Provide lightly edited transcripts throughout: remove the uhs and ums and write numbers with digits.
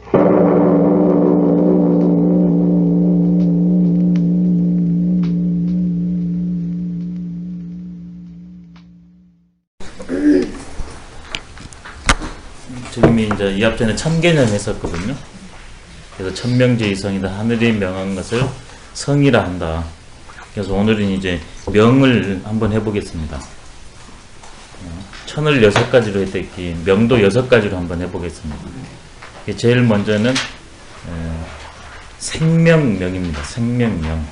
지금 이제 이 앞전에 천개념 했었거든요. 그래서 천명제 이성이다. 하늘이 명한 것을 성이라 한다. 그래서 오늘은 이제 명을 한번 해보겠습니다. 천을 6가지로 했더니 명도 6가지로 한번 해보겠습니다. 제일 먼저는 생명명입니다. 생명명.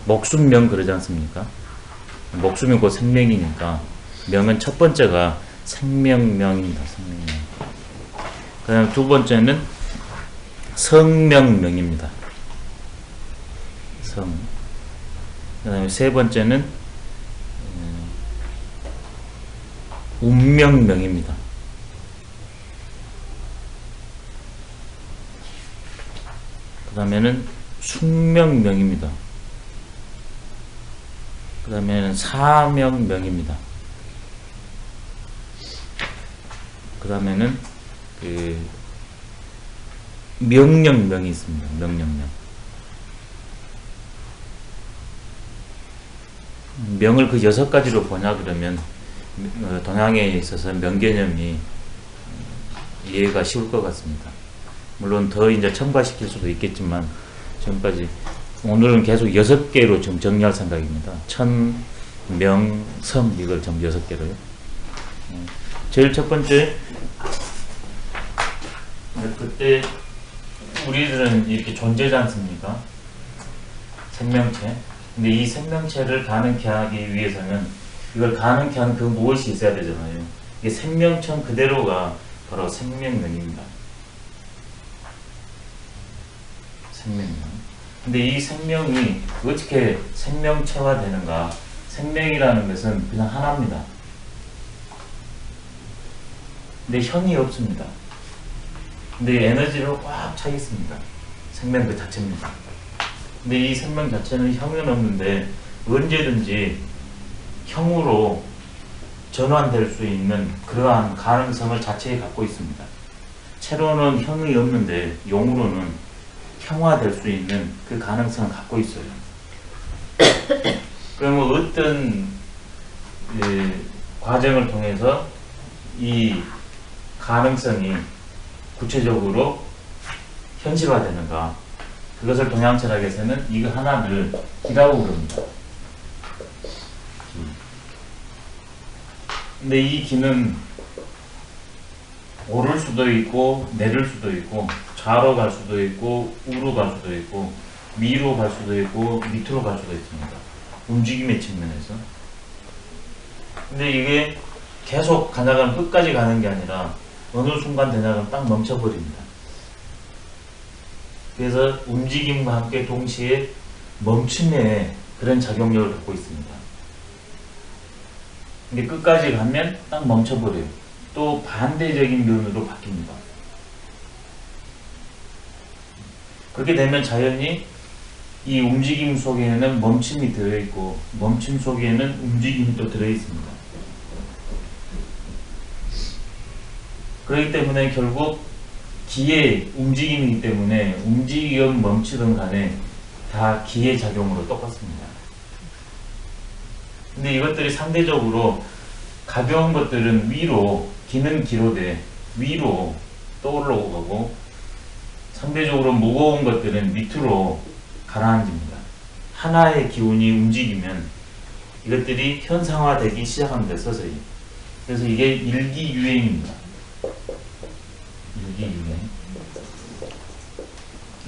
목숨명 그러지 않습니까? 목숨이 곧 생명이니까 명은 첫 번째가 생명명입니다. 생명명. 그 다음 두 번째는 성명명입니다. 성. 그 다음에 세 번째는 운명명입니다. 그 다음에는 숙명명입니다. 그 다음에는 사명명입니다. 그 다음에는 명령명이 있습니다. 명령명. 명을 그 6가지로 보냐 그러면 동양에 있어서 명 개념이 이해가 쉬울 것 같습니다. 물론 더 이제 첨가시킬 수도 있겠지만 지금까지 오늘은 계속 6개로 좀 정리할 생각입니다. 천, 명, 섬 이걸 좀 6개로요. 제일 첫 번째, 그때 우리들은 이렇게 존재지 않습니까? 생명체. 근데 이 생명체를 가능케 하기 위해서는 이걸 가능케 하는 그 무엇이 있어야 되잖아요. 이게 생명체 그대로가 바로 생명명입니다. 생명명. 근데 이 생명이 어떻게 생명체화 되는가? 생명이라는 것은 그냥 하나입니다. 근데 형이 없습니다. 근데 에너지로 꽉 차 있습니다. 생명 그 자체입니다. 근데 이 생명 자체는 형은 없는데 언제든지 형으로 전환될 수 있는 그러한 가능성을 자체에 갖고 있습니다. 채로는 형이 없는데 용으로는 형화될 수 있는 그 가능성을 갖고 있어요. 그러면 어떤 과정을 통해서 이 가능성이 구체적으로 현실화되는가? 그것을 동양철학에서는 이거 하나를 기라고 부릅니다. 근데 이 기는 오를 수도 있고 내릴 수도 있고 좌로 갈 수도 있고 우로 갈 수도 있고 위로 갈 수도 있고 밑으로 갈 수도 있습니다. 움직임의 측면에서. 근데 이게 계속 가다가 끝까지 가는 게 아니라 어느 순간 되다가 딱 멈춰버립니다. 그래서 움직임과 함께 동시에 멈춤의 그런 작용력을 갖고 있습니다. 근데 끝까지 가면 딱 멈춰버려요. 또 반대적인 면으로 바뀝니다. 그렇게 되면 자연히 이 움직임 속에는 멈춤이 들어있고 멈춤 속에는 움직임이 또 들어있습니다. 그렇기 때문에 결국 기의 움직임이기 때문에 움직이든 멈추든 간에 다 기의 작용으로 똑같습니다. 근데 이것들이 상대적으로 가벼운 것들은 위로, 기는 기로 돼 위로 떠올라오고 가고 상대적으로 무거운 것들은 밑으로 가라앉습니다. 하나의 기운이 움직이면 이것들이 현상화되기 시작합니다. 서서히. 그래서 이게 일기유행입니다. 일기유행.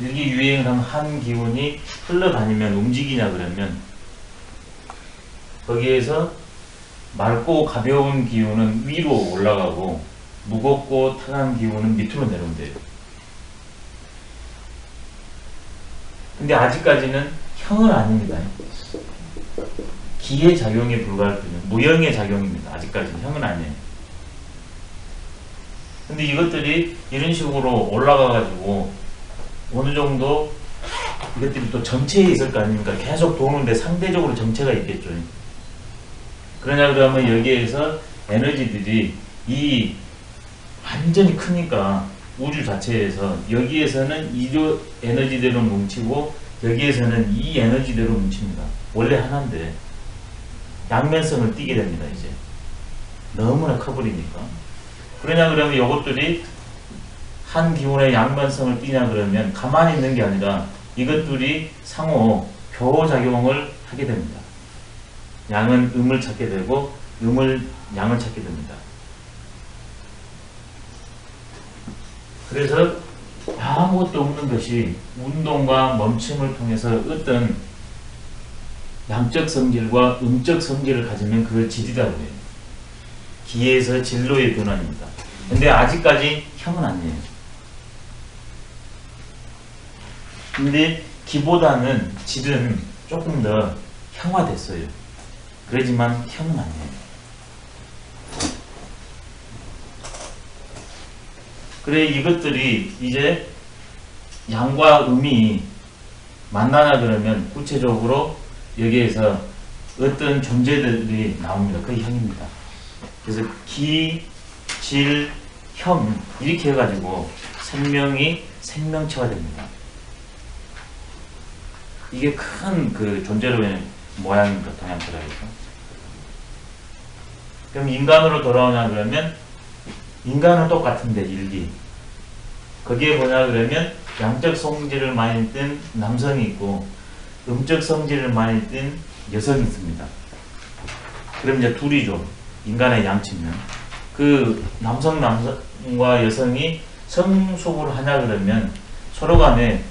일기유행을 하면 한 기운이 흘러다니면 움직이냐 그러면 거기에서 맑고 가벼운 기운은 위로 올라가고 무겁고 탁한 기운은 밑으로 내려온대요. 근데 아직까지는 형은 아닙니다. 기의 작용에 불과할 뿐이에요. 무형의 작용입니다. 아직까지는 형은 아니에요. 근데 이것들이 이런 식으로 올라가가지고 어느 정도 이것들이 또 정체에 있을 거 아닙니까? 계속 도는데 상대적으로 정체가 있겠죠. 그러냐 그러면 여기에서 에너지들이 이 완전히 크니까 우주 자체에서 여기에서는 이 에너지대로 뭉치고 여기에서는 이 에너지대로 뭉칩니다. 원래 하나인데 양면성을 띠게 됩니다. 이제 너무나 커버리니까. 그러냐 그러면 이것들이 한 기운의 양면성을 띠냐 그러면 가만히 있는 게 아니라 이것들이 상호 교호작용을 하게 됩니다. 양은 음을 찾게 되고 음을 양을 찾게 됩니다. 그래서 아무것도 없는 것이 운동과 멈춤을 통해서 어떤 양적 성질과 음적 성질을 가지면 그걸 질이라고 해요. 기에서 질로의 변환입니다. 근데 아직까지 형은 아니에요. 근데 기보다는 질은 조금 더 형화됐어요. 그러지만 형은 아니에요. 그래 이것들이 이제 양과 음이 만나나 그러면 구체적으로 여기에서 어떤 존재들이 나옵니다. 그게 형입니다. 그래서 기, 질, 형 이렇게 해가지고 생명이 생명체화 됩니다. 이게 큰 그 존재로의 모양입니다. 동양철학에서. 그럼 인간으로 돌아오냐 그러면 인간은 똑같은데 일기. 거기에 뭐냐 그러면 양적 성질을 많이 띤 남성이 있고 음적 성질을 많이 띤 여성이 있습니다. 그럼 이제 둘이죠. 인간의 양치면. 그 남성과 여성이 성속을 하냐 그러면 서로 간에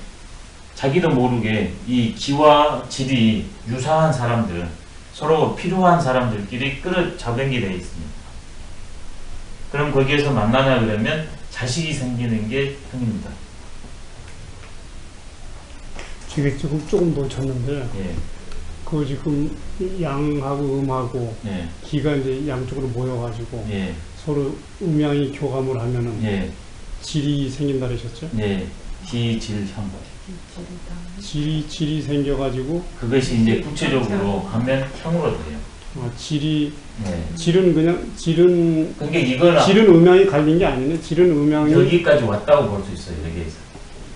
자기도 모르게 이 기와 질이 유사한 사람들, 서로 필요한 사람들끼리 끌어잡은 게 되어 있습니다. 그럼 거기에서 만나냐 그러면 자식이 생기는 게 형입니다. 지금 조금 놓쳤는데, 예. 그 지금 양하고 음하고 예. 기가 이제 양쪽으로 모여가지고 예. 서로 음양이 교감을 하면은 예. 질이 생긴다 그러셨죠? 예. 기, 질, 형. 질이 생겨가지고 그것이 이제 구체적으로 하면 형으로 돼요. 질이 네. 질은 그러니까 이거는 질은 음양이 갈린 게 아니네. 질은 음양이 여기까지 왔다고 볼 수 있어요. 여기에서.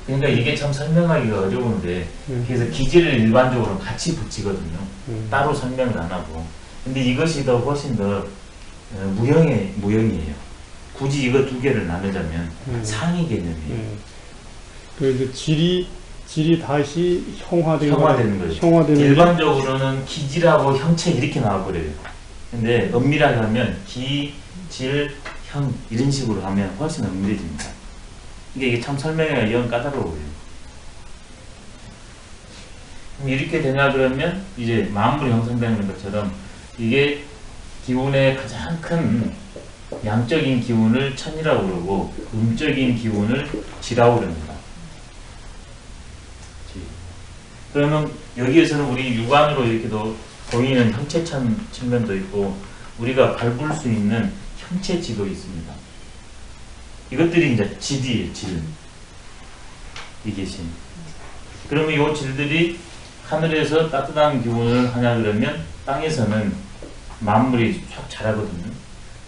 그러니까 이게 참 설명하기가 어려운데 그래서 기질을 일반적으로 같이 붙이거든요. 따로 설명을 안 하고. 근데 이것이 더 훨씬 더 무형이에요. 굳이 이거 두 개를 나누자면 상위 개념이에요. 그래서 질이 다시 형화되는 거죠. 일반적으로는 기질하고 형체 이렇게 나와버려요. 근데 엄밀하게 하면 기, 질, 형 이런 식으로 하면 훨씬 엄밀해집니다. 이게 참 설명이 영 까다로워요. 그럼 이렇게 되냐 그러면 이제 만물이 형성되는 것처럼 이게 기운의 가장 큰 양적인 기운을 천이라고 그러고 음적인 기운을 지라고 그럽니다. 그러면 여기에서는 우리 육안으로 이렇게도 보이는 형체천 측면도 있고 우리가 밟을 수 있는 형체지도 있습니다. 이것들이 이제 질이에요. 질. 이게 질. 그러면 이 질들이 하늘에서 따뜻한 기운을 하냐 그러면 땅에서는 만물이 쫙 자라거든요.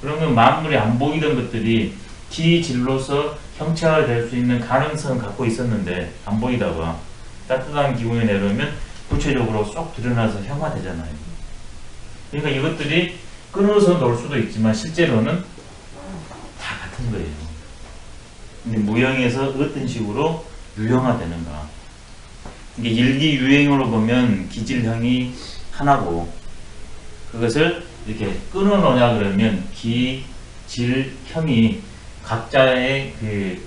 그러면 만물이 안 보이던 것들이 기질로서 형체화가 될 수 있는 가능성을 갖고 있었는데 안 보이다가 따뜻한 기운이 내려오면 구체적으로 쏙 드러나서 형화되잖아요. 그러니까 이것들이 끊어서 놓을 수도 있지만 실제로는 다 같은 거예요. 근데 무형에서 어떤 식으로 유형화되는가. 이게 일기 유행으로 보면 기질형이 하나고 그것을 이렇게 끊어 놓냐 그러면 기, 질, 형이 각자의 그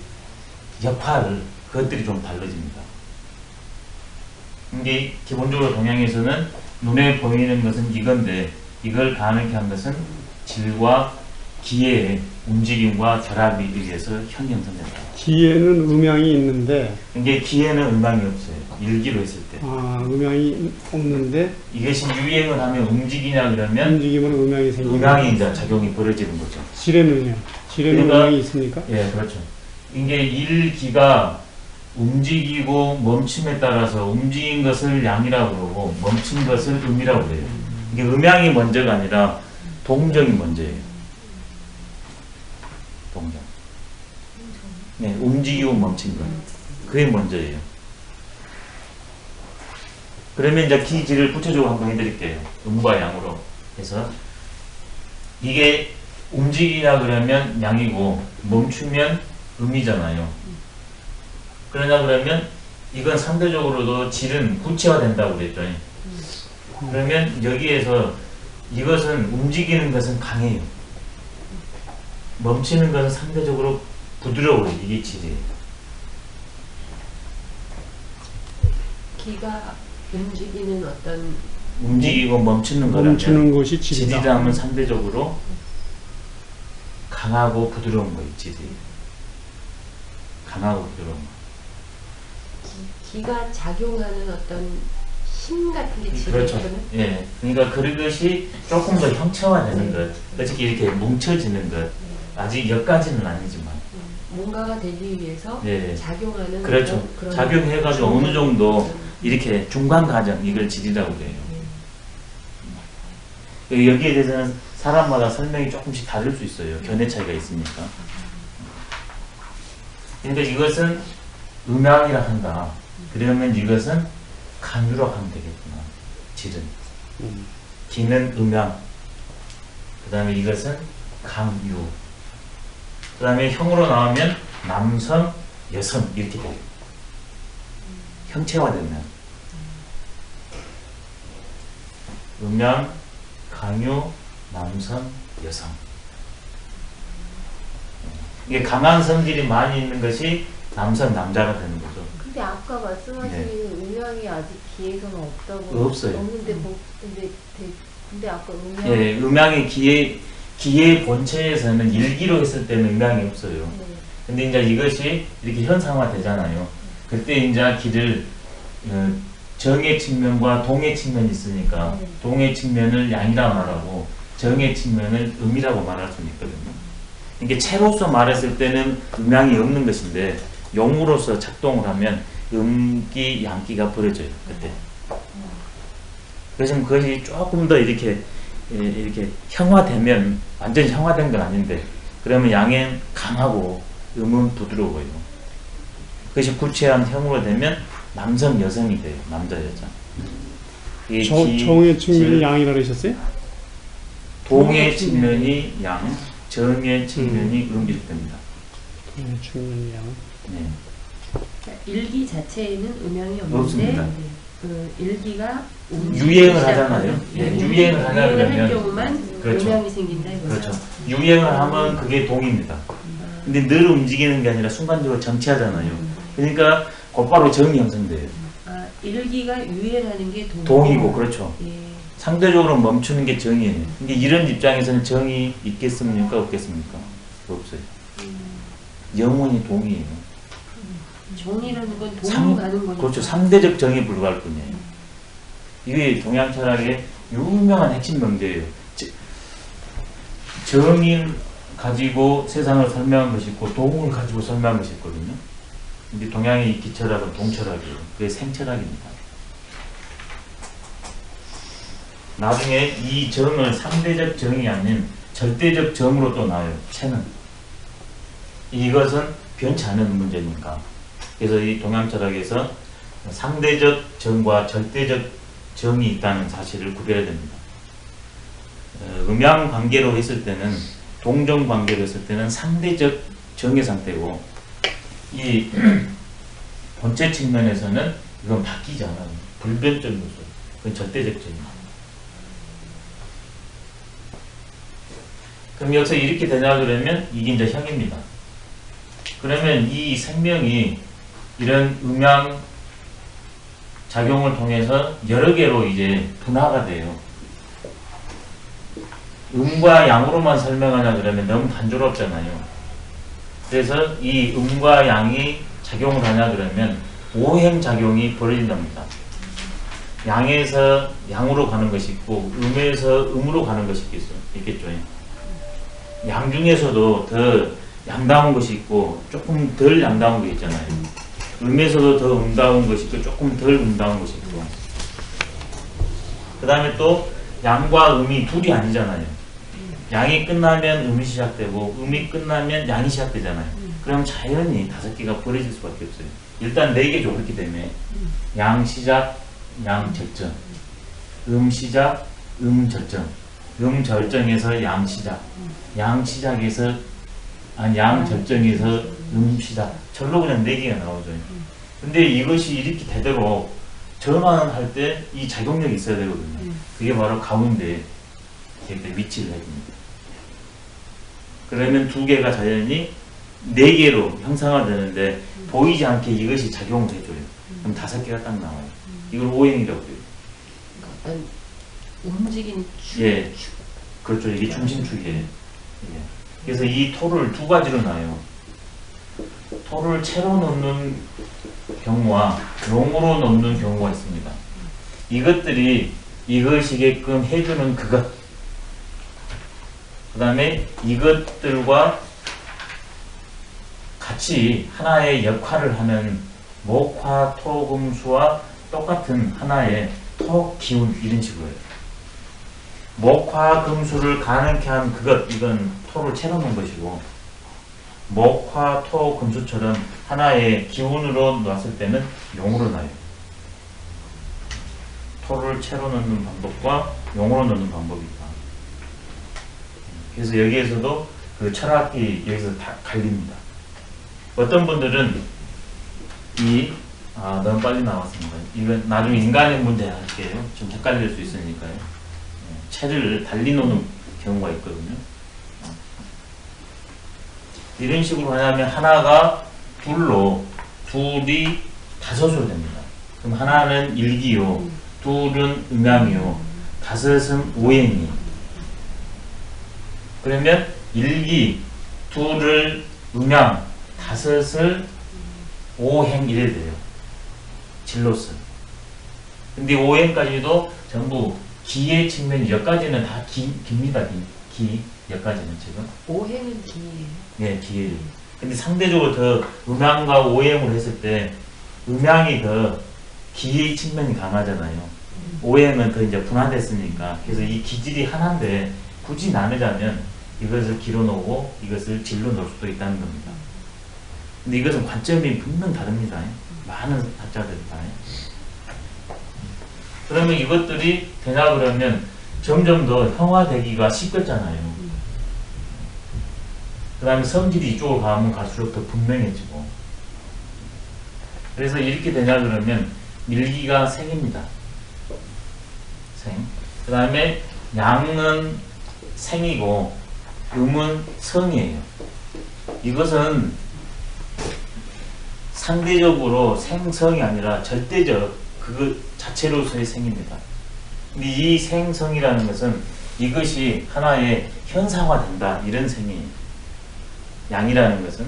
역할 그것들이 좀 달라집니다. 이게 기본적으로 동양에서는 눈에 보이는 것은 이건데 이걸 가능케 한 것은 질과 기의 움직임과 결합에 의해서 형이 형성된다. 기에는 음양이 있는데 이게 기에는 음양이 없어요. 일기로 했을 때. 음양이 없는데 이것이 유행을 하면 움직이냐 그러면 움직임으로 음양이 생기는 음양이 이제 작용이 벌어지는 거죠. 질에는요? 질에는 그러니까, 음양이 있습니까? 예, 그렇죠. 이게 일기가 움직이고 멈춤에 따라서 움직인 것을 양이라고 그러고 멈춘 것을 음이라고 그래요. 이게 음양이 먼저가 아니라 동정이 먼저예요. 동정. 네, 움직이고 멈춘 것. 그게 먼저예요. 그러면 이제 기지를 구체적으로 한번 해드릴게요. 음과 양으로 해서 이게 움직이냐 그러면 양이고 멈추면 음이잖아요. 그러냐 그러면 이건 상대적으로도 질은 구체화된다고 그랬죠. 그러면 여기에서 이것은 움직이는 것은 강해요. 멈추는 것은 상대적으로 부드러워요. 이게 질이에요. 기가 움직이는 어떤 움직이고 멈추는 거라면 멈추는 것이 질이다. 질이라 하면 상대적으로 강하고 부드러운 거예요. 질이. 강하고 부드러운 거. 기가 작용하는 어떤 힘 같은 게 지금 그렇죠. 예. 그러니까 그것이 조금 더 형체화되는 것, 어떻게 이렇게 뭉쳐지는 것, 아직 여기까지는 아니지만. 뭔가가 되기 위해서 예. 작용하는 그렇죠. 어떤 그런 작용해가지고 어느 정도 이렇게 중간 과정, 이걸 질이라고 해요. 여기에 대해서는 사람마다 설명이 조금씩 다를 수 있어요. 견해 차이가 있으니까. 그러니까 이것은 음양이라 한다. 그러면 이것은 강유라고 하면 되겠구나. 질은. 기는 음양. 그 다음에 이것은 강유. 그 다음에 형으로 나오면 남성, 여성 이렇게 돼요. 형체화되면. 음양, 강유, 남성, 여성. 이게 강한 성질이 많이 있는 것이 남성, 남자가 되는 거죠. 근데 아까 말씀하신 네. 음양이 아직 기에서는 없다고 없어요. 없는데 근데 아까 음양 예, 음양이 기의 본체에서는 일기로 했을 때는 음양이 없어요. 네. 근데 이제 이것이 이렇게 현상화 되잖아요. 그때 이제 기를 정의 측면과 동의 측면이 있으니까 네. 동의 측면을 양이라고 말하고 정의 측면을 음이라고 말할 수 있거든요. 이게 채로서 말했을 때는 음양이 없는 것인데 용으로서 작동을 하면 음기, 양기가 벌어져요. 그때. 그래서 그것이 조금 더 이렇게 형화되면 완전히 형화된 건 아닌데 그러면 양은 강하고 음은 부드러워요. 그것이 구체한 형으로 되면 남성, 여성이 돼요. 남자, 여자. 이게 정의 측면이 질, 양이라 그러셨어요? 동의 측면이 양, 정의 측면이 이렇게 됩니다. 정의 측면이 양. 네. 일기 자체에는 음양이 없는데 없습니다. 그 일기가 유행을 하잖아요. 예, 유행을 하냐 유행을 할 그러면 경우만 그렇죠. 음양이 생긴다 이거죠. 그렇죠. 유행을 하면 그게 동입니다. 근데 늘 움직이는 게 아니라 순간적으로 정치하잖아요. 그러니까 곧바로 정이 형성돼요. 아, 일기가 유행하는 게 동이고 그렇죠. 예. 상대적으로 멈추는 게 정이에요. 근데 이런 입장에서는 정이 있겠습니까? 없겠습니까? 없어요. 영원히 동이에요. 정이라는 건 동으로 가는 거니까. 그렇죠. 상대적 정에 불과할 뿐이에요. 이게 동양 철학의 유명한 핵심 명제예요. 정인 가지고 세상을 설명한 것이 있고 동을 가지고 설명한 것이 있거든요. 근데 동양의 기철학은 동철학이에요. 그게 생철학입니다. 나중에 이 정을 상대적 정이 아닌 절대적 정으로 또 나와요. 체는. 이것은 변치 않는 문제니까. 그래서 이 동양 철학에서 상대적 정과 절대적 정이 있다는 사실을 구별해야 됩니다. 음양 관계로 했을 때는 동정 관계로 했을 때는 상대적 정의 상태고 이 본체 측면에서는 이건 바뀌지 않아요. 불변적으로서 그건 절대적 정입니다. 그럼 여기서 이렇게 되냐 그러면 이게 이제 형입니다. 그러면 이 생명이 이런 음양 작용을 통해서 여러 개로 이제 분화가 돼요. 음과 양으로만 설명하냐 그러면 너무 단조롭잖아요. 그래서 이 음과 양이 작용을 하냐 그러면 오행작용이 벌어진답니다. 양에서 양으로 가는 것이 있고 음에서 음으로 가는 것이 있겠죠. 양 중에서도 더 양다운 것이 있고 조금 덜 양다운 게 있잖아요. 음에서도 더 음다운 것이 있고 조금 덜 음다운 것이 있고 그 다음에 또 양과 음이 둘이 아니잖아요. 양이 끝나면 음이 시작되고 음이 끝나면 양이 시작되잖아요. 그럼 자연히 5개가 버려질 수밖에 없어요. 일단 4개죠. 그렇기 때문에 양 시작, 양 절정, 음 시작, 음 절정, 음 절정에서 양 시작, 양 시작에서 양 절정에서 음 시작. 절로 그냥 4개가 나오죠. 근데 이것이 이렇게 되도록 전환할 때 이 작용력이 있어야 되거든요. 그게 바로 가운데 이렇게 위치를 해줍니다. 그러면 2개가 자연히 4개로 형상화되는데 보이지 않게 이것이 작용을 해줘요. 그럼 5개가 딱 나와요. 이걸 오행이라고 해요. 어떤 움직인 축. 예, 그렇죠. 이게 중심축이에요. 예. 그래서 이 토를 2가지로 나요. 토를 채로 놓는 경우와 롱으로 놓는 경우가 있습니다. 이것들이 이것이게끔 해주는 그것, 그 다음에 이것들과 같이 하나의 역할을 하는 목화, 토, 금수와 똑같은 하나의 토 기운, 이런 식으로 해요. 목화, 금수를 가능케 한 그것, 이건 토를 채로 놓은 것이고, 목화, 토, 금수처럼 하나의 기운으로 놨을 때는 용으로 놔요. 토를 채로 넣는 방법과 용으로 넣는 방법이 있다. 그래서 여기에서도 그 철학이 여기서 다 갈립니다. 어떤 분들은 너무 빨리 나왔습니다. 이건 나중에 인간의 문제 할게요. 좀 헷갈릴 수 있으니까요. 채를 달리 놓는 경우가 있거든요. 이런 식으로 하냐면 하나가 둘로, 둘이 5으로 됩니다. 그럼 하나는 일기요, 둘은 음양이요, 5은 오행이. 그러면 일기, 둘을 음양, 5을 오행 이래 돼요. 진로서. 근데 오행까지도 전부 기의 측면, 여기까지는 다 기입니다. 기, 여기까지는 지금. 오행은 기예요. 네, 기예요. 근데 상대적으로 더 음양과 오행으로 했을 때 음양이 더 기의 측면이 강하잖아요. 오행은 더 이제 분화됐으니까. 그래서 이 기질이 하나인데 굳이 나누자면 이것을 기로 놓고 이것을 질로 놓을 수도 있다는 겁니다. 근데 이것은 관점이 분명 다릅니다. 많은 학자들이 다. 그러면 이것들이 되나 그러면 점점 더 형화되기가 쉽겠잖아요. 그 다음에 성질이 이쪽으로 가면 갈수록 더 분명해지고. 그래서 이렇게 되냐 그러면 밀기가 생입니다. 생. 그 다음에 양은 생이고 음은 성이에요. 이것은 상대적으로 생성이 아니라 절대적 그것 자체로서의 생입니다. 근데 이 생성이라는 것은 이것이 하나의 현상화된다, 이런 생이에요. 양이라는 것은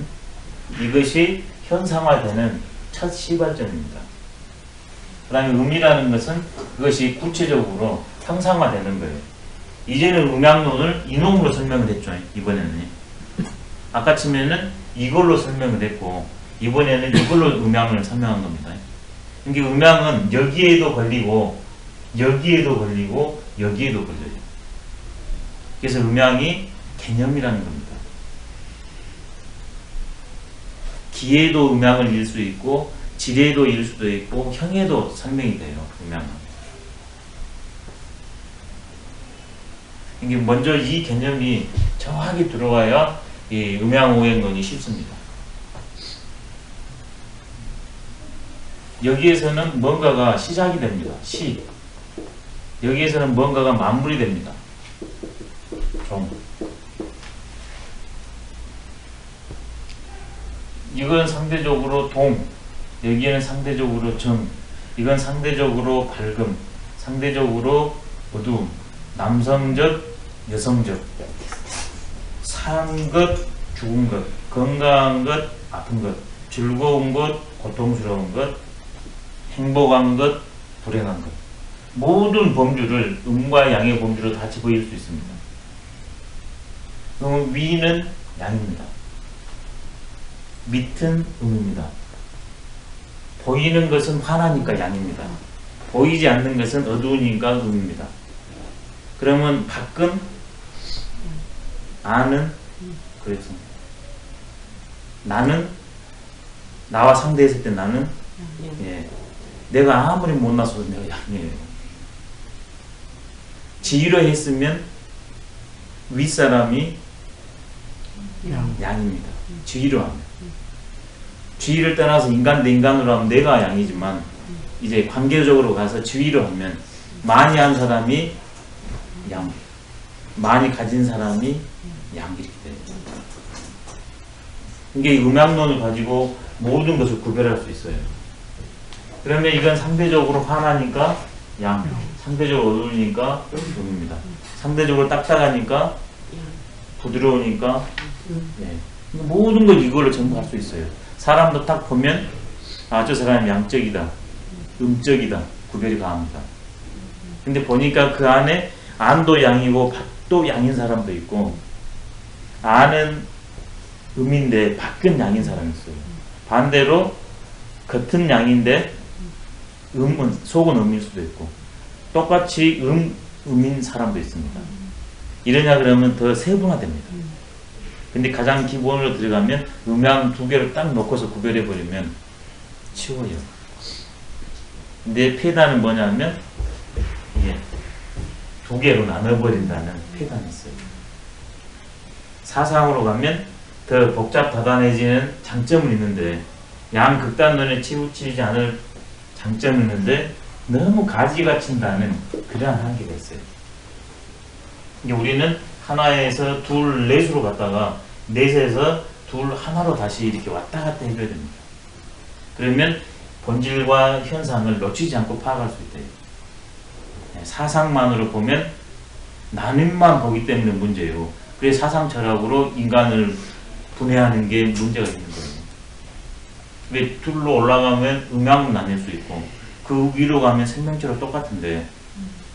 이것이 현상화되는 첫 시발점입니다. 그 다음에 음이라는 것은 그것이 구체적으로 형상화되는 거예요. 이제는 음양론을 이놈으로 설명을 했죠. 이번에는 아까 치면은 이걸로 설명을 했고 이번에는 이걸로 음양을 설명한 겁니다. 그러니까 음양은 여기에도 걸리고 여기에도 걸리고 여기에도 걸려요. 그래서 음양이 개념이라는 겁니다. 기에도 음양을 일 수 있고 질에도 일 수도 있고 형에도 설명이 돼요. 음양은. 이게 먼저 이 개념이 정확히 들어가야 이 음양오행론이 쉽습니다. 여기에서는 뭔가가 시작이 됩니다. 시. 여기에서는 뭔가가 마무리 됩니다. 종. 이건 상대적으로 동, 여기에는 상대적으로 정, 이건 상대적으로 밝음, 상대적으로 어두움, 남성적, 여성적, 산 것, 죽은 것, 건강한 것, 아픈 것, 즐거운 것, 고통스러운 것, 행복한 것, 불행한 것. 모든 범주를 음과 양의 범주로 다 집어일 수 있습니다. 그럼 위는 양입니다. 밑은 음입니다. 보이는 것은 환하니까 양입니다. 보이지 않는 것은 어두우니까 음입니다. 그러면 밖은 아는 그래서 나는 나와 상대했을 때 나는 예, 내가 아무리 못났어도 내가 양이에요. 지위로 했으면 윗사람이 양입니다. 지위로 하면. 지위를 떠나서 인간 대 인간으로 하면 내가 양이지만 이제 관계적으로 가서 지위로 하면 많이 한 사람이 양, 많이 가진 사람이 양 이렇게 돼요. 이게 음양론을 가지고 모든 것을 구별할 수 있어요. 그러면 이건 상대적으로 화나니까 양, 상대적으로 어두우니까 음입니다. 상대적으로 딱딱하니까 부드러우니까 예. 모든 걸 이걸로 전부 할 수 있어요. 사람도 딱 보면 아, 저 사람이 양적이다, 음적이다 구별이 가합니다. 근데 보니까 그 안에 안도 양이고 밭도 양인 사람도 있고 안은 음인데 밖은 양인 사람이 있어요. 반대로 겉은 양인데 음은 속은 음일 수도 있고 똑같이 음인 사람도 있습니다. 이러냐 그러면 더 세분화됩니다. 근데 가장 기본으로 들어가면 음양 두 개를 딱 놓고서 구별해 버리면 치워요. 근데 폐단은 뭐냐면 이게 두 개로 나눠버린다는 폐단이 있어요. 사상으로 가면 더 복잡 다단해지는 장점은 있는데 양극단론에 치우치지 않을 장점은 있는데 너무 가지가 친다는 그러한 한계가 있어요. 이게 우리는 하나에서 둘, 넷으로 갔다가 넷에서 둘, 하나로 다시 이렇게 왔다 갔다 해줘야 됩니다. 그러면 본질과 현상을 놓치지 않고 파악할 수 있대요. 사상만으로 보면 나눔만 보기 때문에 문제예요. 그래서 사상 철학으로 인간을 분해하는 게 문제가 있는 거예요. 왜 둘로 올라가면 음양은 나뉠 수 있고 그 위로 가면 생명체로 똑같은데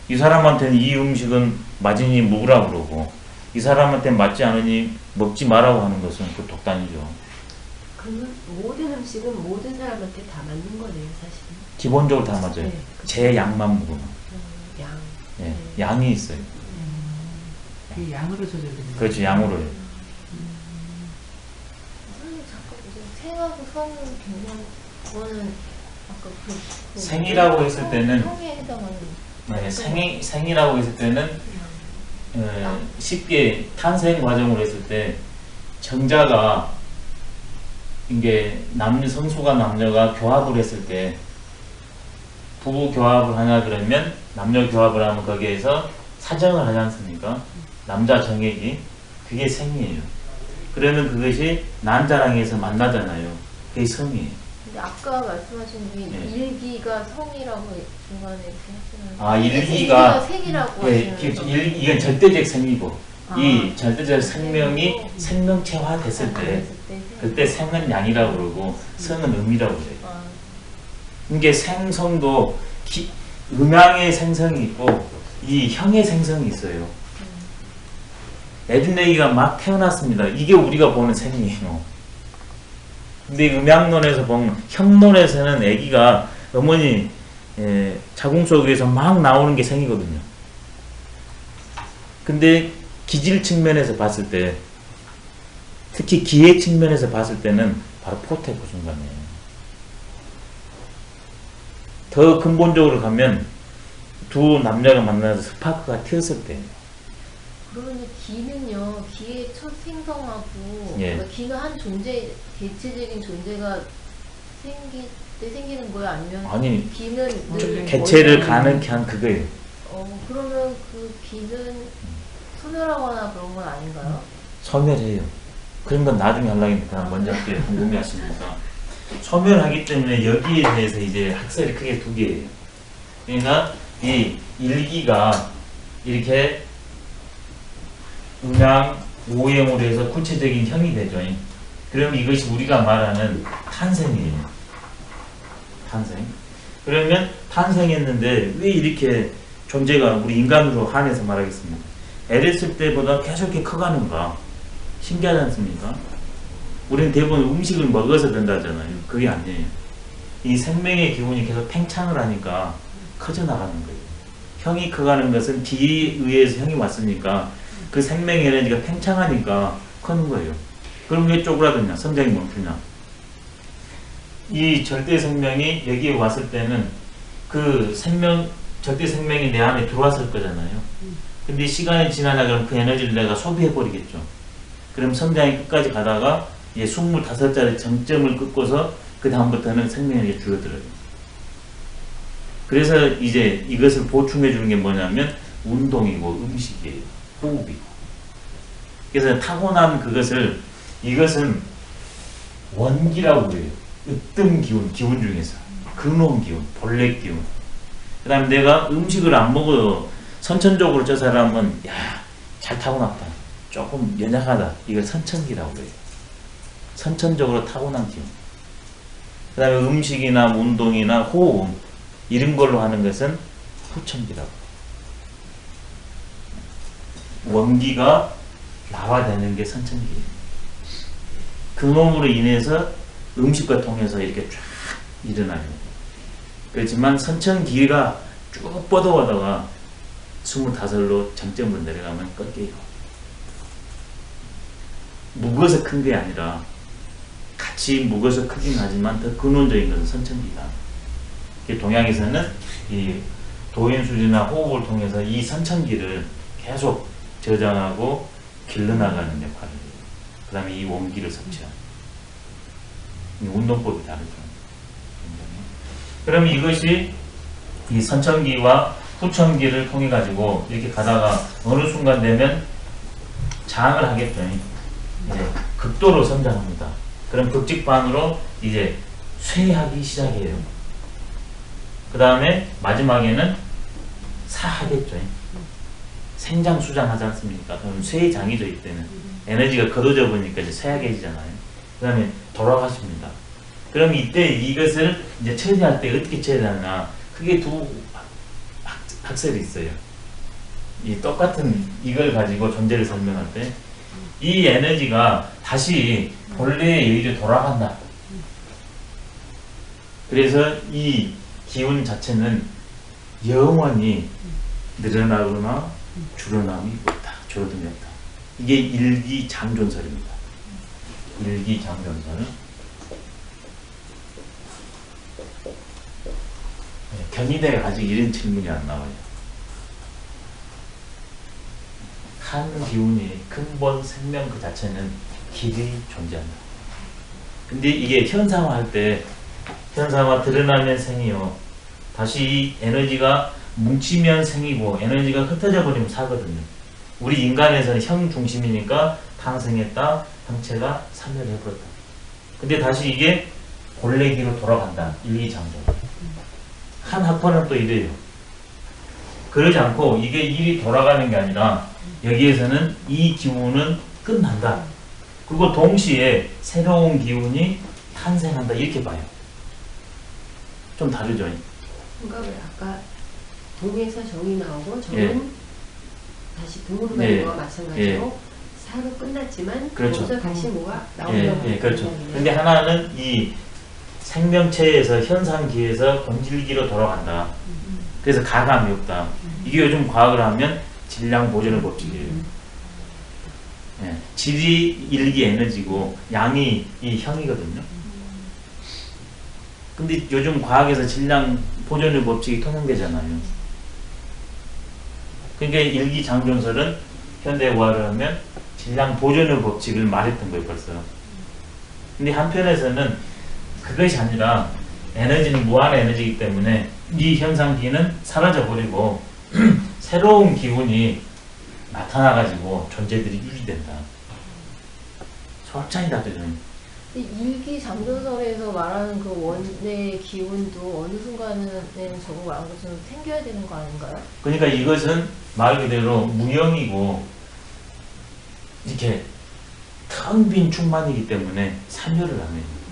이 사람한테는 이 음식은 맞으니 먹으라고 그러고 이 사람한테는 맞지 않으니 먹지 말라고 하는 것은 그 독단이죠. 그러면 모든 음식은 모든 사람한테 다 맞는 거네요, 사실은. 기본적으로 다 맞아요. 네. 제 양만 먹으면. 양. 예, 네. 양이 있어요. 그 양으로 조절되는 그렇죠, 양으로요. 선생님 잠깐 무슨 생하고 성은 그냥 그거는 아까 그 생이라고 했을 때는 성에 해당하는 네, 생이라고 했을 때는 쉽게 탄생 과정으로 했을 때 정자가 이게 성수가 남녀가 교합을 했을 때 부부 교합을 하냐 그러면 남녀 교합을 하면 거기에서 사정을 하지 않습니까? 남자 정액이 그게 생이에요. 그러면 그것이 난자랑에서 만나잖아요. 그게 성이에요. 근데 아까 말씀하신 게 네. 일기가 성이라고 중간에 이렇게 하시는 아, 일기가 생이라고 예, 하시는 이건 절대적 생이고 아. 이 절대적 생명이 생명체화 됐을 때 그랬을 때 그때 생은 양이라고 그러고 성은 음이라고 그래요. 아, 이게 생성도 음양의 생성이 있고 이 형의 생성이 있어요. 애들내기가 막 태어났습니다. 이게 우리가 보는 생이에요. 근데 음양론에서 보면 형론에서는 애기가 어머니 자궁 속에서 막 나오는 게 생이거든요. 근데 기질 측면에서 봤을 때 특히 기회 측면에서 봤을 때는 바로 포테고 순간이에요. 더 근본적으로 가면 두 남녀가 만나서 스파크가 튀었을 때 그러면 기는요, 기의 첫 생성하고 예. 그러니까 기는 한 존재, 개체적인 존재가 생길 때 생기는 거예요? 아니면 아니 기는 늘 개체를 원래- 가능케 한 그거예요. 그러면 그 기는 소멸하거나 그런 건 아닌가요? 소멸해요. 그런 건 나중에 하려고 했는데 그냥 먼저 할게요. 궁금해하시니까. 소멸하기 때문에 여기에 대해서 이제 학설이 크게 두 개예요. 그러니까 이 일기가 이렇게 음양 오행으로 해서 구체적인 형이 되죠. 그럼 이것이 우리가 말하는 탄생이에요. 탄생. 그러면 탄생했는데 왜 이렇게 존재가 우리 인간으로 한해서 말하겠습니다. 애랬을 때보다 계속 이렇게 커가는가. 신기하지 않습니까? 우리는 대부분 음식을 먹어서 된다잖아요. 그게 아니에요. 이 생명의 기운이 계속 팽창을 하니까 커져나가는 거예요. 형이 커가는 것은 기에 의해서 형이 왔으니까 그 생명의 에너지가 팽창하니까 커는 거예요. 그럼 왜 쪼그라드냐? 성장이 멈추냐? 이 절대 생명이 여기에 왔을 때는 그 생명, 절대 생명이 내 안에 들어왔을 거잖아요. 근데 시간이 지나냐 그럼 그 에너지를 내가 소비해버리겠죠. 그럼 성장이 끝까지 가다가 이제 25짜리 정점을 끊고서 그 다음부터는 생명력이 줄어들어요. 그래서 이제 이것을 보충해 주는 게 뭐냐면 운동이고 음식이에요. 호흡이고. 그래서 타고난 그것을, 이것은 원기라고 해요. 으뜸 기운, 기운 중에서 근원 기운, 본래 기운. 그 다음에 내가 음식을 안 먹어요. 선천적으로 저 사람은 야, 잘 타고났다, 조금 연약하다, 이걸 선천기라고 해요. 선천적으로 타고난 기운. 그 다음에 음식이나 운동이나 호흡 이런 걸로 하는 것은 후천기라고. 원기가 나와되는 게 선천기예요. 근원으로 인해서 음식과 통해서 이렇게 쫙 일어나요. 그렇지만 선천기가 쭉 뻗어가다가 25로 정점으로 내려가면 꺾여요. 묵어서 큰 게 아니라 같이 묵어서 크긴 하지만 더 근원적인 것은 선천기다. 동양에서는 이 도인수지나 호흡을 통해서 이 선천기를 계속 저장하고 길러나가는 역할을 해요. 그 다음에 이 원기를 섭취하는. 운동법이 다르죠. 그럼 이것이 이 선천기와 후천기를 통해 가지고 이렇게 가다가 어느 순간 되면 장을 하겠죠. 이제 극도로 성장합니다. 그럼 극직반으로 이제 쇠하기 시작해요. 그 다음에 마지막에는 사하겠죠. 생장수장 하지 않습니까? 그럼 쇠장이죠. 이때는 에너지가 걷어져 보니까 이제 쇠하게지잖아요. 그 다음에 돌아가십니다. 그럼 이때 이것을 이제 처리할 때 어떻게 처리하나? 크게 두 학설이 있어요. 이 똑같은 이걸 가지고 존재를 설명할 때 이 에너지가 다시 본래의 여기로 돌아간다. 그래서 이 기운 자체는 영원히 늘어나거나 줄어남이 없다. 줄어듦이 없다. 이게 일기장존설입니다. 일기장존설. 경희대가 아직 이런 질문이 안 나와요. 한 기운이 근본 생명 그 자체는 길이 존재한다. 근데 이게 현상화할 때, 현상화 드러나면 생이요. 다시 이 에너지가 뭉치면 생이고 에너지가 흩어져 버리면 사거든요. 우리 인간에서는 형 중심이니까 탄생했다, 형체가 사멸해버렸다. 근데 다시 이게 본래기로 돌아간다. 일기장존. 한 학파는 또 이래요. 그러지 않고 이게 일이 돌아가는 게 아니라 여기에서는 이 기운은 끝난다. 그리고 동시에 새로운 기운이 탄생한다. 이렇게 봐요. 좀 다르죠? 그러니까 왜 아까 동에서 정이 나오고 정은 다시 동으로 가는 거와 마찬가지로 사로 끝났지만 그렇죠. 거기서 다시 뭐가 나온다고. 그렇죠. 근데 하나는 이 생명체에서 현상기에서 본질기로 돌아간다. 그래서 가감이 없다. 이게 요즘 과학을 하면 질량 보존의 법칙이에요. 질이 일기 에너지고 양이 이 형이거든요. 근데 요즘 과학에서 질량 보존의 법칙이 통용되잖아요. 그러니까 일기장존설은 현대화를 하면 질량 보존의 법칙을 말했던 거예요, 벌써. 근데 한편에서는 그것이 아니라 에너지는 무한 에너지이기 때문에 이 현상기는 사라져버리고 새로운 기운이 나타나가지고 존재들이 유지된다. 솔찬히 다르죠. 일기장존설에서 말하는 그 원의 기운도 어느 순간에는 저거 말한 것처럼 생겨야 되는 거 아닌가요? 그러니까 이것은 말 그대로 무형이고 이렇게 텅 빈 충만이기 때문에 참여를 하네요.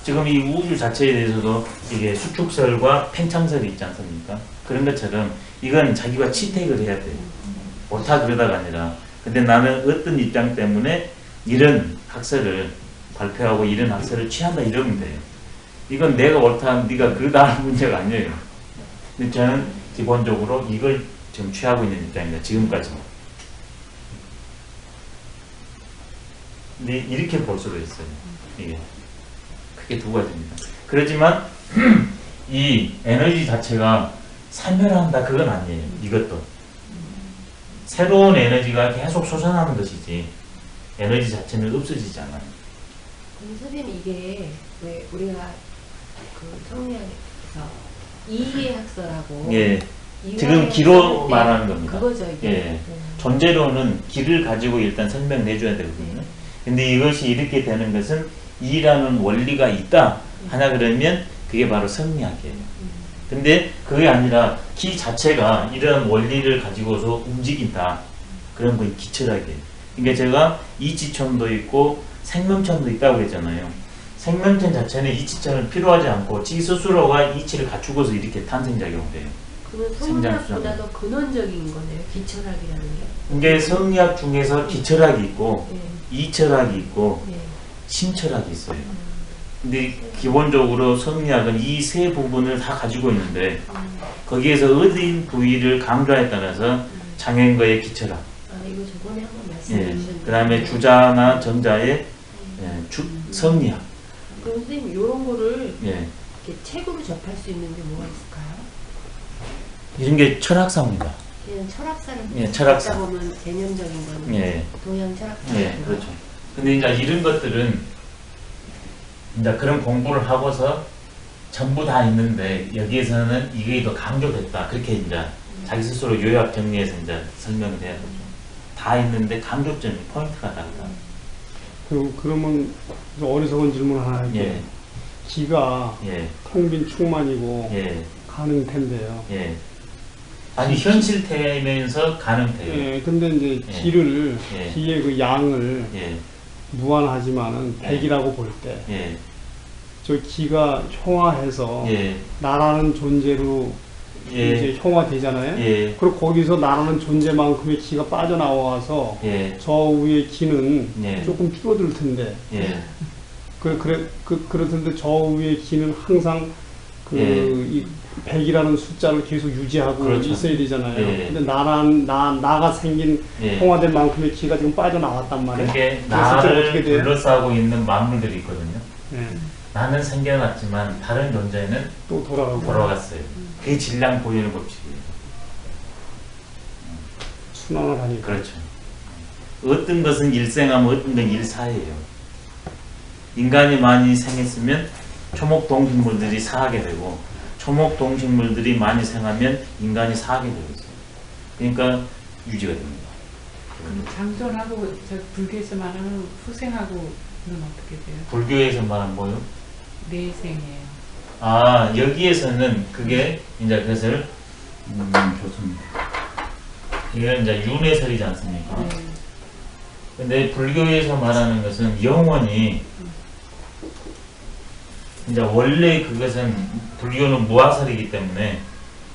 지금 이 우주 자체에 대해서도 이게 수축설과 팽창설이 있지 않습니까? 그런 것처럼 이건 자기가 치택을 해야 돼요. 옳다 그러다가 아니라. 근데 나는 어떤 입장 때문에 이런 학설을 발표하고 이런 학설을 취한다 이러면 돼요. 이건 내가 옳다, 네가 그러다 하는 문제가 아니에요. 근데 저는 기본적으로 이걸 지금 취하고 있는 입장입니다. 지금까지. 근데 이렇게 볼 수가 있어요. 이게 크게 두 가지입니다. 그렇지만 이 에너지 자체가 산멸한다 그건 아니에요. 이것도 새로운 에너지가 계속 솟아나는 것이지 에너지 자체는 없어지지 않아요. 그럼 선생님 이게 왜 우리가 그 성리학에서 이해학설하고 예, 이해학설 지금 기로 때 말하는 겁니다. 그거죠 이게. 예. 존재론은 기를 가지고 일단 설명해줘야 되거든요. 근데 이것이 이렇게 되는 것은 이라는 원리가 있다 하나 그러면 그게 바로 성리학이에요. 근데 그게 아니라 기 자체가 이런 원리를 가지고서 움직인다. 그런 건 기철학이에요. 그러니까 제가 이치천도 있고 생명천도 있다고 그랬잖아요. 생명천 자체는 이치천을 필요하지 않고 지 스스로가 이치를 갖추고서 이렇게 탄생작용을 해요. 그러면 생장수장. 성리학보다도 근원적인 거네요. 기철학이라는 게. 이게 성리학 중에서 기철학이 있고 예. 이철학이 있고 예. 신철학이 있어요. 근데 기본적으로 성리학은 이 세 부분을 다 가지고 있는데 거기에서 어디 부위를 강조에 따라서 장애인과의 기철학, 아 이거 저번에 한번 말씀해 예, 주셨는데. 그 다음에 주자나 정자의 성리학, 그럼 선생님 이런 거를 예, 이렇게 책으로 접할 수 있는 게 뭐가 있을까요? 이런 게 철학사입니다. 그냥 철학사를 예, 철학사. 듣다 보면 개념적인 거는 예, 동양 철학사. 예, 그렇죠. 근데 이제 이런 것들은 이제 그런 공부를 하고서 전부 다 있는데 여기에서는 이게 더 강조됐다. 그렇게 이제 자기 스스로 요약 정리해서 이제 설명을 해야 되죠. 다 있는데 강조점이 포인트가 다르다. 그러면 어리석은 질문 하나 할게요. 예, 기가 예, 텅 빈 충만이고 예, 가능 텐데요. 예. 아니 현실태면서 가능돼요. 예, 근데 이제 예. 기를 예. 기의 그 양을 예, 무한하지만은 예. 100이라고 볼 때 저 예, 기가 형화해서 예, 나라는 존재로 예, 이제 형화되잖아요. 예, 그리고 거기서 나라는 존재만큼의 기가 빠져나와서 예, 저 위의 기는 예. 조금 줄어들 텐데 예, 그렇던데 저 위의 기는 항상 예. 이 100이라는 숫자를 계속 유지하고 그렇죠. 있어야 되잖아요. 예. 근데 나가 생긴 예. 형화된 만큼의 기가 지금 빠져나왔단 말이에요. 그게 그래서 어떻게 나를 돼요? 둘러싸고 있는 만물들이 있거든요. 예. 나는 생겨났지만 다른 존재는 또 돌아가고 돌아갔어요. 그게 질량 보이는 법칙이에요. 순환을 하니까. 그렇죠. 어떤 것은 일생하면 어떤 건 일사예요. 인간이 많이 생했으면 초목동식물들이 사하게 되고 초목동식물들이 많이 생하면 인간이 사하게 되고 있어요. 그러니까 유지가 됩니다. 장전하고 저 불교에서 말하는 후생하고는 어떻게 돼요? 불교에서 말하는 뭐요? 내생이에요. 아, 여기에서는 그게 이제 그것을 좋습니다. 이건 이제 윤회설이지 않습니까? 네. 근데 불교에서 말하는 것은 영원히 이제 원래 그것은 불교는 무아설이기 때문에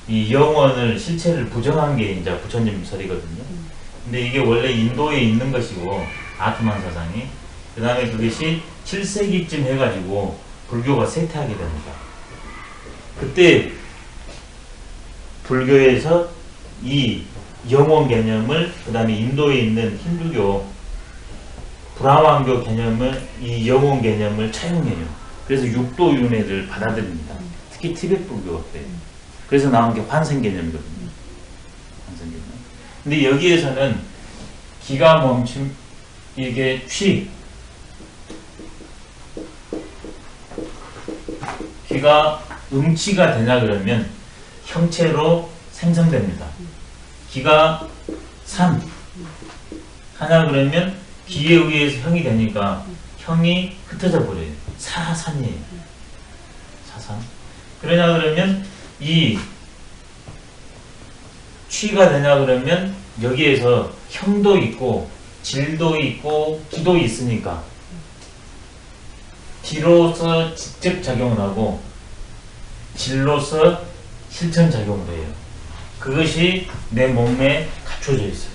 이 영원을 실체를 부정한 게 이제 부처님설이거든요. 근데 이게 원래 인도에 있는 것이고 아트만 사상이 그 다음에 그것이 7세기쯤 해가지고 불교가 쇠퇴하게 됩니다. 그때 불교에서 이 영원 개념을 그 다음에 인도에 있는 힌두교 브라만교 개념을 이 영혼 개념을 차용해요. 그래서 육도윤회를 받아들입니다. 특히 티베트 불교 때. 그래서 나온 게 환생 개념이거든요. 환생 개념. 근데 여기에서는 기가 멈춤 이게 기가 음치가 되냐 그러면 형체로 생성됩니다. 기가 산 하냐 그러면 기에 의해서 형이 되니까 형이 흩어져 버려요. 사산이에요. 사산. 그러냐 그러면 이 취가 되냐 그러면 여기에서 형도 있고 질도 있고 기도 있으니까 기로서 직접 작용을 하고 질로서 실천 작용을 해요. 그것이 내 몸에 갖춰져 있어요.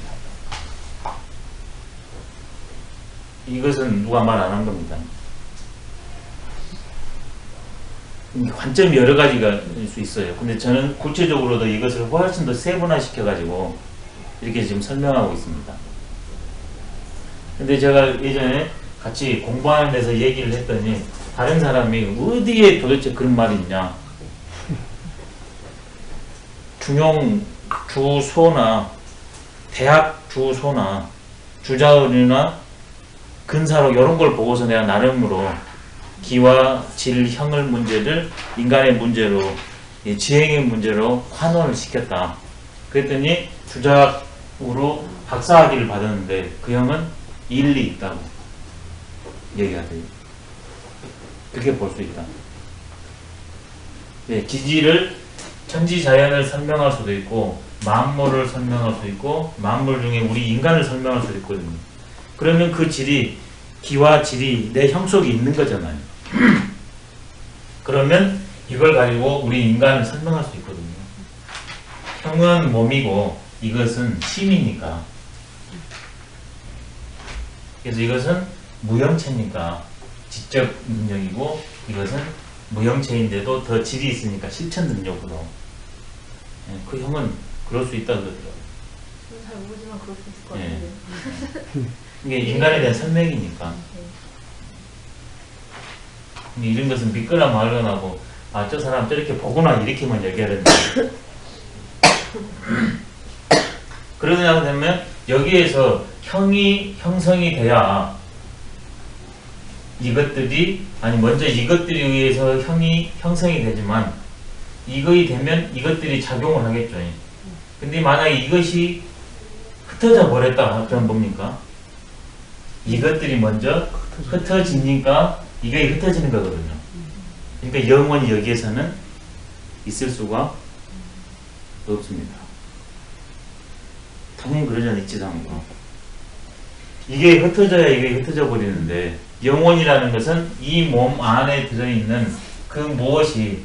이것은 누가 말 안 한 겁니다. 관점이 여러 가지가 일 수 있어요. 근데 저는 구체적으로도 이것을 훨씬 더 세분화시켜가지고 이렇게 지금 설명하고 있습니다. 근데 제가 예전에 같이 공부하는 데서 얘기를 했더니 다른 사람이 어디에 도대체 그런 말이 있냐. 중용 주소나 대학 주소나 주자은이나 근사로 이런 걸 보고서 내가 나름으로 기와 질, 형을 문제를 인간의 문제로 이 지행의 문제로 환원을 시켰다. 그랬더니 주작으로 박사학위를 받았는데 그 형은 일리 있다고 얘기하대요. 그렇게 볼 수 있다. 네, 기질을 천지자연을 설명할 수도 있고 만물을 설명할 수 있고 만물 중에 우리 인간을 설명할 수도 있거든요. 그러면 그 질이 기와 질이 내 형 속에 있는 거잖아요. 그러면 이걸 가지고 우리 인간을 설명할 수 있거든요. 형은 몸이고 이것은 심이니까. 그래서 이것은 무형체니까 지적 능력이고 이것은 무형체인데도 더 질이 있으니까 실천 능력으로. 그 형은 그럴 수 있다 그러더라고요. 저는 잘 모르지만 그럴 수 있을 것 예. 같은데. 이게 인간에 대한 설명이니까. 이런 것은 믿거나 말거나 하고 아, 저 사람 저렇게 보거나 이렇게만 얘기하는데 그러냐 되면 여기에서 형이 형성이 돼야 이것들이 아니 먼저 이것들에 의해서 형이 형성이 되지만 이것이 되면 이것들이 작용을 하겠죠. 근데 만약에 이것이 흩어져 버렸다 그럼 뭡니까? 이것들이 먼저 흩어지니까 이게 흩어지는 거거든요. 그러니까 영원히 여기에서는 있을 수가 없습니다. 당연히 그러잖아요. 있지도 않고. 이게 흩어져야 이게 흩어져 버리는데 영혼이라는 것은 이 몸 안에 들어있는 그 무엇이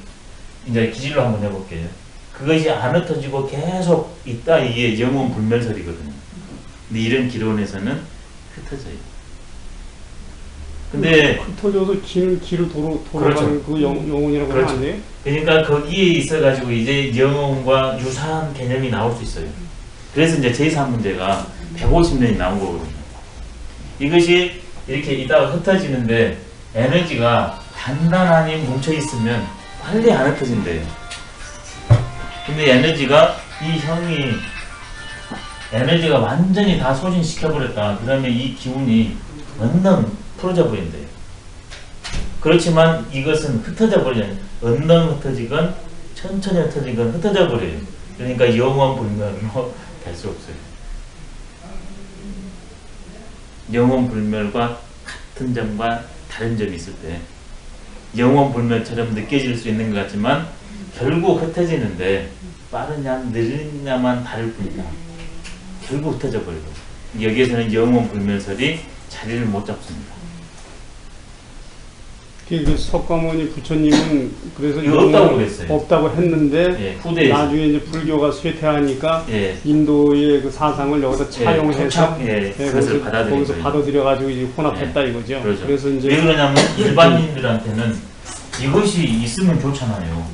이제 기질로 한번 해볼게요. 그것이 안 흩어지고 계속 있다 이게 영혼 불멸설이거든요. 근데 이런 기론에서는 흩어져요. 근데 흩어져서 기로 돌아가는 그렇죠. 그 영혼이라고 그렇죠. 하면 안 돼요? 그러니까 거기에 있어가지고 이제 영혼과 유사한 개념이 나올 수 있어요. 그래서 이제 제3문제가 150년이 나온 거거든요. 이것이 이렇게 있다가 흩어지는데 에너지가 단단하니 뭉쳐있으면 빨리 안 흩어진대요. 근데 에너지가 이 형이 에너지가 완전히 다 소진시켜버렸다. 그러면 이 기운이 언능 풀어져 버린대요. 그렇지만 이것은 흩어져 버리잖아요. 언능 흩어지건 천천히 흩어지건 흩어져 버려요. 그러니까 영원 불멸로 될 수 없어요. 영원 불멸과 같은 점과 다른 점이 있을 때 영원 불멸처럼 느껴질 수 있는 것 같지만 결국 흩어지는데 빠르냐 느리냐만 다를 뿐이다. 결국 흩어져 버리고 여기에서는 영원 불멸설이 자리를 못 잡습니다. 그 석가모니 부처님은 그래서 이거 없다고 그랬어요. 없다고 했는데 예, 후대에서 나중에 이제 불교가 쇠퇴하니까 예, 인도의 그 사상을 여기서 차용해서 그것을 받아들인 거기서 거예요. 받아들여 가지고 이제 혼합했다 이거죠. 그렇죠. 그래서 이제 왜 그러냐면 일반인들한테는 이것이 있으면 좋잖아요.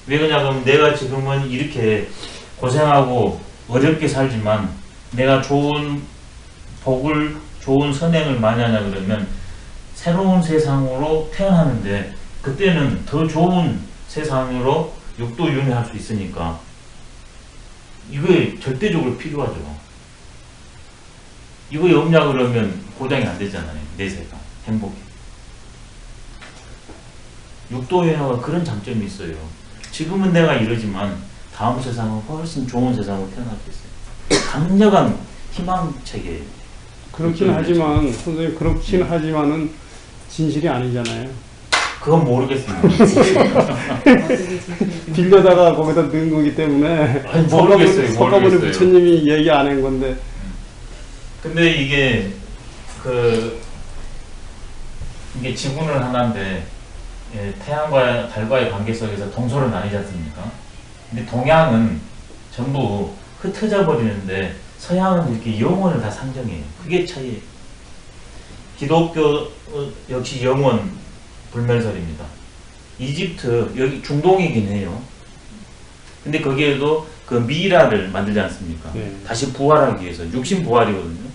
왜 그러냐면 내가 지금은 이렇게 고생하고 어렵게 살지만 내가 좋은 복을 좋은 선행을 많이 하냐 그러면 새로운 세상으로 태어나는데 그때는 더 좋은 세상으로 육도윤회할 수 있으니까 이게 절대적으로 필요하죠. 이거 없냐 그러면 보장이 안 되잖아요. 내세가 행복이. 육도윤회가 그런 장점이 있어요. 지금은 내가 이러지만 다음 세상은 훨씬 좋은 세상으로 태어날 수 있어요. 강력한 희망체계예요. 그렇긴 하지만 선생님 그렇긴 하지만은 진실이 아니잖아요. 그건 모르겠습니다. 빌려다가 거기다 넣은 거기 때문에 아니, 모르겠어요. 석가모니 모르겠어요. 부처님이 얘기 안 한 건데. 근데 이게 이게 지구는 하나인데 예, 태양과 달과의 관계 속에서 동서로 나뉘지 않습니까? 근데 동양은 전부 흩어져 버리는데 서양은 이렇게 영혼을 다 상정해요. 그게 차이예요. 기독교 역시 영혼 불멸설입니다. 이집트 여기 중동이긴 해요. 근데 거기에도 그 미라를 만들지 않습니까? 네. 다시 부활하기 위해서 육신 부활이거든요.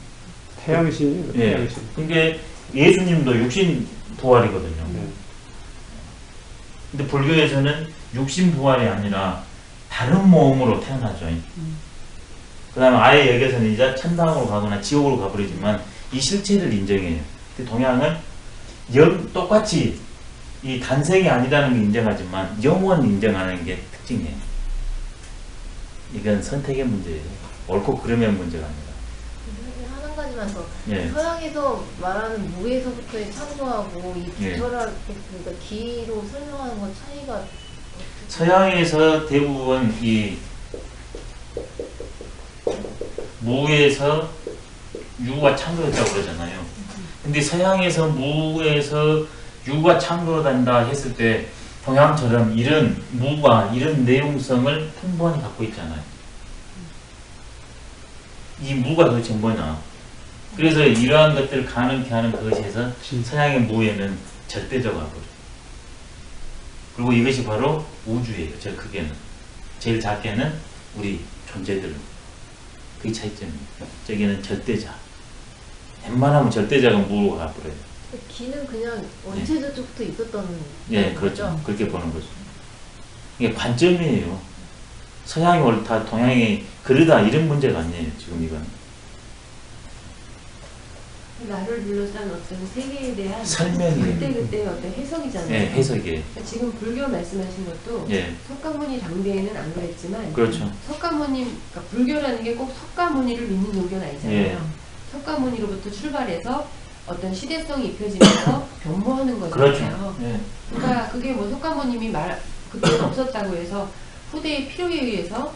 태양신이에요. 예. 태양신. 근데 예수님도 육신 부활이거든요. 네. 근데 불교에서는 육신 부활이 아니라 다른 몸으로 태어나죠. 그 다음에 아예 여기서는 이제 천당으로 가거나 지옥으로 가버리지만 이 실체를 인정해요. 근데 동양은 똑같이 이 단생이 아니라는 걸 인정하지만 영원 인정하는 게 특징이에요. 이건 선택의 문제예요. 옳고 그름의 문제가 아니라. 한 가지만 더. 예. 서양에서 말하는 무에서부터의 창조하고 이 예. 부처라 그러니까 기로 설명하는 건 차이가 서양에서 대부분 이 무에서 유가 창조했다고 그러잖아요. 근데 서양에서 무에서 유가 창조된다 했을 때 동양처럼 이런 무가 이런 내용성을 풍부하게 갖고 있잖아요. 이 무가 도대체 뭐냐? 그래서 이러한 것들을 가능케 하는 그것에서 서양의 무에는 절대적 아버지. 그리고 이것이 바로 우주예요. 제일 크게는. 제일 작게는 우리 존재들. 그게 차이점입니다. 저기는 절대자. 웬만하면 절대자가 무로 가버려요. 기는 그냥 원체적부터 있었던 예, 그렇죠. 그렇게 보는 거죠. 이게 관점이에요. 서양이 옳다, 동양이 그르다 이런 문제가 아니에요. 지금 이건. 나를 둘러싼 어떤 세계에 대한 설명이에요. 그때그때 어떤 해석이잖아요. 예, 해석이에요. 그러니까 지금 불교 말씀하신 것도 예, 석가모니 당대에는 안 그랬지만 그렇죠. 석가모니, 그러니까 불교라는 게 꼭 석가모니를 믿는 종교는 아니잖아요. 예. 석가모니로부터 출발해서 어떤 시대성이 입혀지면서 변모하는 그렇죠. 거잖아요. 예, 그러니까 그게 뭐 석가모님이 그때는 없었다고 해서 후대의 필요에 의해서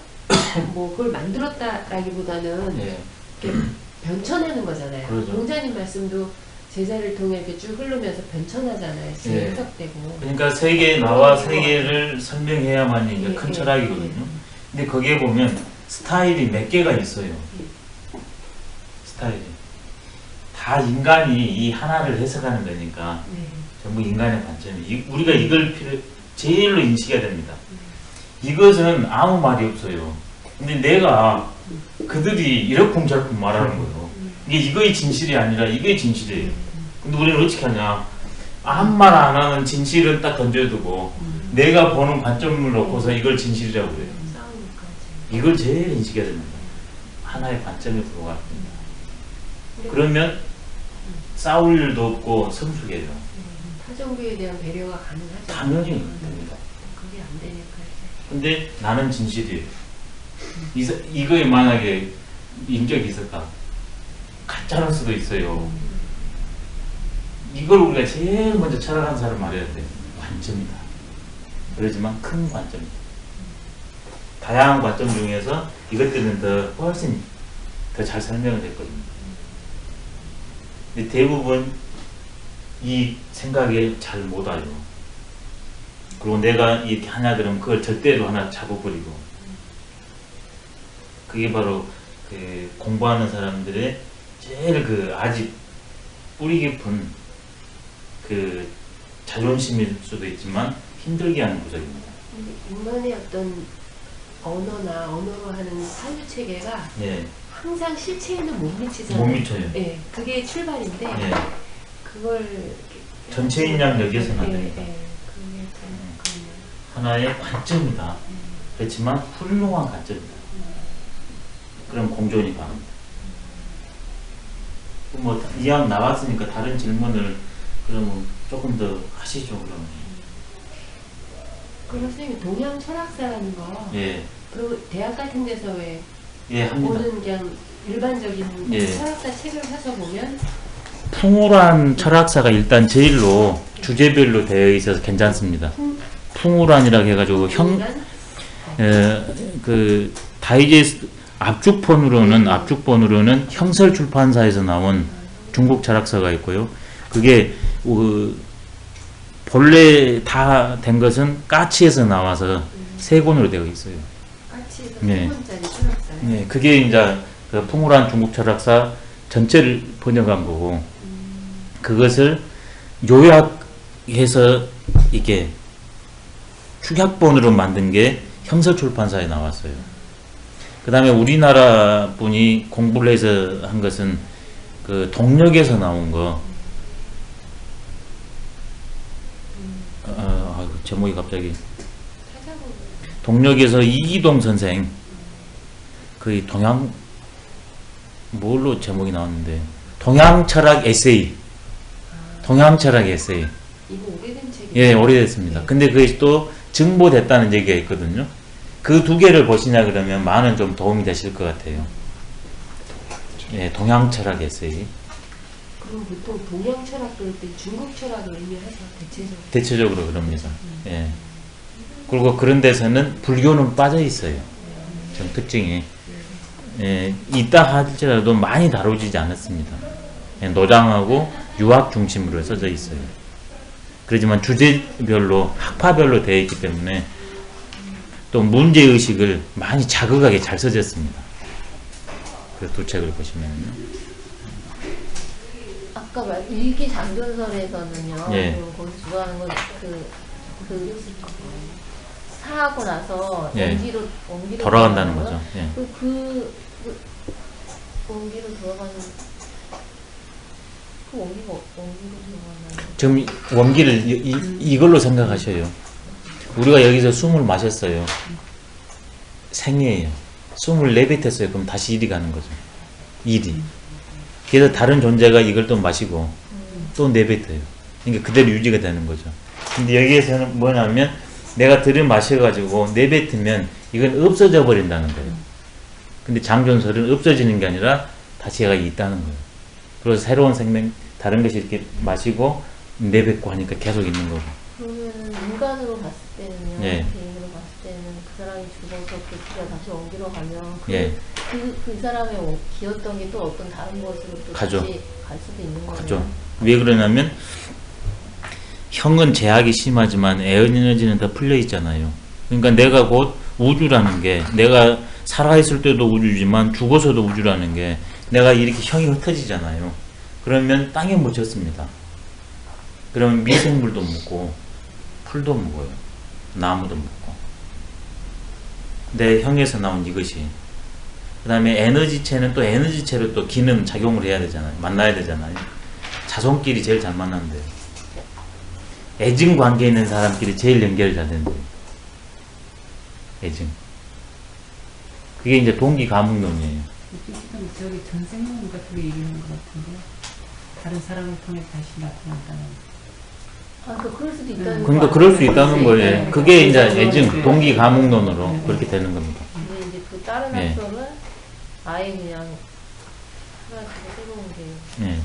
뭐 그걸 만들었다라기보다는 예, 이렇게 변천하는 거잖아요. 그렇죠. 공자님 말씀도 제자를 통해 이렇게 쭉 흐르면서 변천하잖아요. 예. 해석되고. 그러니까 세계 나와 세계를 설명해야만이 이제 큰 철학이거든요. 근데 거기에 보면 스타일이 몇 개가 있어요. 스타일이. 다 인간이 이 하나를 해석하는 거니까 네. 전부 인간의 관점이. 우리가 이걸 제일로 인식해야 됩니다. 이것은 아무 말이 없어요. 근데 내가 그들이 이러쿵저러쿵 말하는 거예요. 이게 이거의 진실이 아니라 이게 진실이에요. 근데 우리는 어떻게 하냐? 아무 말 안 하는 진실은 딱 던져두고 내가 보는 관점을 놓고서 이걸 진실이라고 그래요. 싸우니까. 이걸 제일 인식해야 됩니다. 하나의 관점에 불과합니다. 그러면 싸울 일도 없고 성숙해요. 타종교에 대한 배려가 가능하죠. 당연히 됩니다. 그게 안 되니까. 근데 나는 진실이에요. 이거에 만약에 인격이 있을까? 가짜일 수도 있어요. 이걸 우리가 제일 먼저 철학한 사람 말해야 돼. 관점이다. 그러지만 큰 관점이다. 다양한 관점 중에서 이것들은 훨씬 더 잘 설명이 됐거든요. 근데 대부분 이 생각에 잘 못 와요. 그리고 내가 이렇게 하냐 그러면 그걸 절대로 하나 잡아버리고. 그게 바로 그 공부하는 사람들의 제일 아직 뿌리 깊은 그 자존심일 수도 있지만 힘들게 하는 구석입니다. 인간의 어떤 언어로 하는 사유 체계가 예, 항상 실체에는 못 미치잖아요. 못 미쳐요. 예, 그게 출발인데 예, 그걸 전체 인양 여기에서는 안 예, 됩니다. 예, 그게 참 그렇네요. 하나의 관점이다. 그렇지만 훌륭한 관점이다. 그럼 공존이 가능합니다. 뭐 이왕 나왔으니까 다른 질문을 그러면 조금 더 하시죠. 그러면. 그럼 선생님 동양 철학사라는 거 예, 그 대학 같은 데서 왜 예, 합니다. 오는 그냥 일반적인 예. 철학사 책을 사서 보면 풍우란 철학사가 일단 제일로 주제별로 되어 있어서 괜찮습니다. 풍우란이라고 해가지고 인간? 그 다이제스트 압축본으로는 형설 출판사에서 나온 중국 철학사가 있고요. 그게 본래 다 된 것은 까치에서 나와서 세 권으로 되어 있어요. 까치에서 네. 3권짜리 철학사. 네, 그게 이제 그 풍우란 중국 철학사 전체를 번역한 거고, 그것을 요약해서 이게 축약본으로 만든 게 형설 출판사에 나왔어요. 그 다음에 우리나라 분이 공부를 해서 한 것은 그 동력에서 나온 거, 제목이 갑자기 찾아보면 동력에서 이기동 선생 그 동양 뭘로 제목이 나왔는데 동양 철학 에세이 동양 철학 에세이 이거 오래된 책이 예 오래됐습니다. 근데 그게 또 증보됐다는 얘기가 있거든요. 그 두 개를 보시냐 그러면 많은 좀 도움이 되실 것 같아요. 예 동양 철학 에세이 그럼 보통 동양 철학 그럴 때 중국 철학을 의미하죠 대체적으로. 대체적으로 그럽니다. 예 그리고 그런 데서는 불교는 빠져 있어요. 좀 특징이 예, 있다 할지라도 많이 다뤄지지 않았습니다. 예, 노장하고 유학 중심으로 써져 있어요. 그렇지만 주제별로 학파별로 되어 있기 때문에 또 문제의식을 많이 자극하게 잘 써졌습니다. 그 두 책을 보시면요. 아까 말 일기 장전설에서는요. 예. 거기서 주장하는 건 사하고 나서 예. 원기로 돌아간다는 거죠. 예. 그 원기로 들어가는 그 원기로 들어가는 지금 원기를 이걸로 생각하셔요. 우리가 여기서 숨을 마셨어요. 생이에요. 숨을 내뱉었어요. 그럼 다시 일이 가는 거죠. 일이. 그래서 다른 존재가 이걸 또 마시고 또 내뱉어요. 그러니까 그대로 유지가 되는 거죠. 근데 여기에서는 뭐냐면 내가 들이마셔가지고 내뱉으면 이건 없어져 버린다는 거예요. 근데 장존설은 없어지는 게 아니라 다시 얘가 있다는 거예요. 그래서 새로운 생명, 다른 것이 이렇게 마시고 내뱉고 하니까 계속 있는 거고. 그러면은 인간으로 봤을 때는요. 예. 개인으로 봤을 때는 그 사람이 죽어서 그 피가 다시 원기로 가면 예. 그 사람의 기었던 게 또 어떤 다른 것으로 또 가죠. 다시 갈 수도 있는 거예요. 그죠. 왜 그러냐면 형은 제약이 심하지만 에너지는 더 풀려 있잖아요. 그러니까 내가 곧 우주라는 게 내가 살아있을 때도 우주지만 죽어서도 우주라는 게 내가 이렇게 형이 흩어지잖아요. 그러면 땅에 묻혔습니다. 그러면 미생물도 묻고 풀도 묻어요. 나무도 묻고 내 형에서 나온 이것이 그 다음에 에너지체는 또 에너지체로 또 기능 작용을 해야 되잖아요. 만나야 되잖아요. 자손끼리 제일 잘 만난대요. 애증 관계에 있는 사람끼리 제일 연결이 잘 된대요. 애증. 그게 이제 동기가목론이에요. 지금 저기 전생론 같은 거 얘기하는 것 같은데 다른 사람을 통해 다시 나타난다는. 그럴 수도 있다는 그러니까 거 그럴 수 아니에요? 있다는 네. 거예요. 그게 이제 애증, 네. 동기가목론으로 네. 그렇게 되는 겁니다. 근데 이제 그 다른 예. 학설은 아예 그냥 하나씩 새로운 게. 예.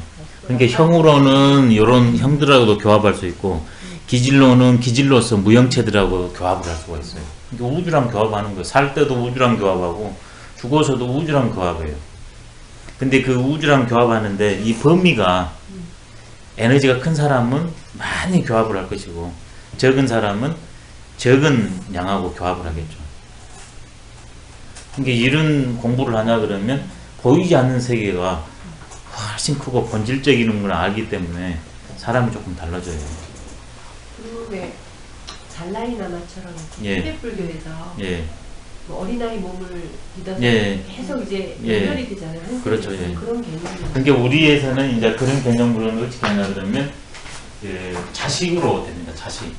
그러니까 형으로는 이런 형들하고도 교합할 수 있고 기질로는 기질로서 무형체들하고 교합을 할 수가 있어요. 그러니까 우주랑 교합하는 거예요. 살 때도 우주랑 교합하고 죽어서도 우주랑 교합해요. 근데 그 우주랑 교합하는데 이 범위가 에너지가 큰 사람은 많이 교합을 할 것이고 적은 사람은 적은 양하고 교합을 하겠죠. 그러니까 이런 공부를 하냐 그러면 보이지 않는 세계가 훨씬 크고 본질적인 걸 알기 때문에 사람이 조금 달라져요. 그리고 왜 달라이라마처럼 예. 티벳불교에서 예, 뭐 어린아이 몸을 믿어서 예. 계속 이제 예. 연결이 되잖아요. 한 그렇죠, 세계에서. 예. 그런 개념이. 그러니까 우리에서는 이제 그런 개념으로는 어떻게 하냐 그러면 자식으로 됩니다. 자식.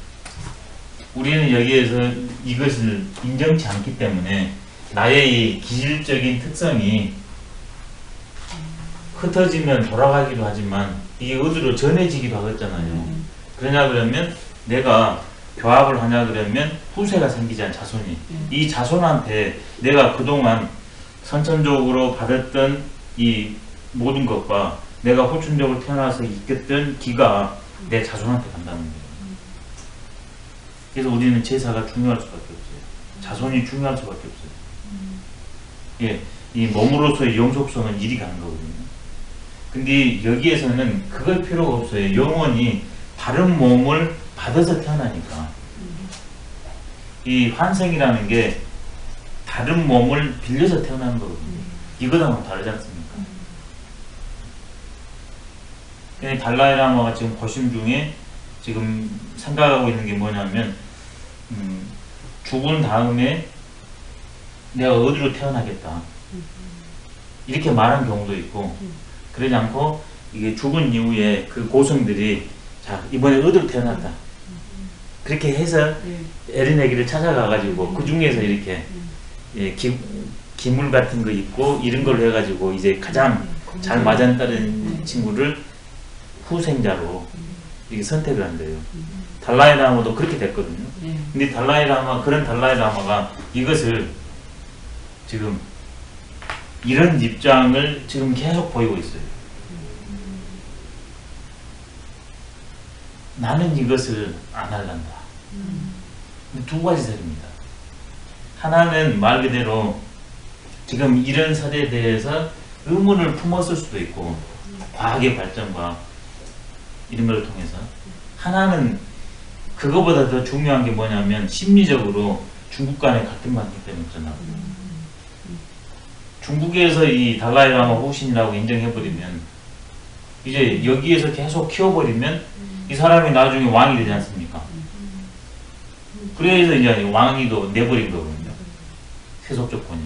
우리는 여기에서 이것을 인정치 않기 때문에 나의 이 기질적인 특성이 흩어지면 돌아가기도 하지만 이게 어디로 전해지기도 하겠잖아요. 그러냐 그러면 내가 교합을 하냐 그러면 후세가 생기잖아요. 자손이. 이 자손한테 내가 그동안 선천적으로 받았던 이 모든 것과 내가 후천적으로 태어나서 익혔던 기가 내 자손한테 간다는 거예요. 그래서 우리는 제사가 중요할 수밖에 없어요. 자손이 중요할 수밖에 없어요. 예, 이 몸으로서의 영속성은 이리 가는 거거든요. 근데 여기에서는 그걸 필요가 없어요. 영원히 다른 몸을 받아서 태어나니까. 이 환생이라는 게 다른 몸을 빌려서 태어나는 거거든요. 이거랑은 다르지 않습니까? 달라이라마가 지금 고심 중에 지금 생각하고 있는 게 뭐냐면 죽은 다음에 내가 어디로 태어나겠다 이렇게 말한 경우도 있고 그러지 않고 이게 죽은 이후에 그 고성들이 자 이번에 어디로 태어났다 그렇게 해서 어린애기를 찾아가가지고 그 중에서 이렇게 예, 기물 같은 거 있고 이런 걸로 해가지고 이제 가장 잘 맞아떨어진 친구를 후생자로 이렇게 선택을 한대요. 달라이 라마도 그렇게 됐거든요. 근데 그런 달라이 라마가 이것을 지금 이런 입장을 지금 계속 보이고 있어요. 나는 이것을 안 할란다. 두 가지 설입니다. 하나는 말 그대로 지금 이런 설에 대해서 의문을 품었을 수도 있고 과학의 발전과 이런 걸 통해서 하나는 그거보다 더 중요한 게 뭐냐면 심리적으로 중국 간의 갈등이 많기 때문에 그렇잖아. 중국에서 이 달라이라마 호신이라고 인정해버리면 이제 여기에서 계속 키워버리면 이 사람이 나중에 왕이 되지 않습니까? 그래서 이제 왕위도 내버린 거거든요. 세속 조건이.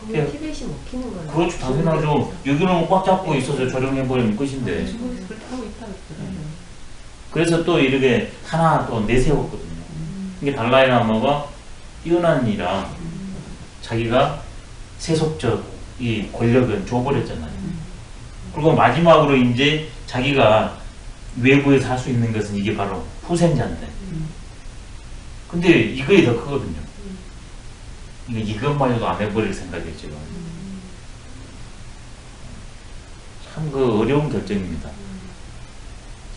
그러면 티벳이 먹히는 거예요. 그렇죠. 당연하죠. 여기는 꽉 잡고 있어서 조정해버리면 끝인데. 중국에서 그렇게 하고 있다고 그러더라고요. 그래서 또 이렇게 하나 또 내세웠거든요. 이게 달라이라마가 뛰어난 이라 자기가 세속적 이 권력은 줘버렸잖아요. 그리고 마지막으로 이제 자기가 외부에서 할 수 있는 것은 이게 바로 후생자인데. 근데 이거에 더 크거든요. 이것만 해도 안 해버릴 생각이에요, 참 그 어려운 결정입니다.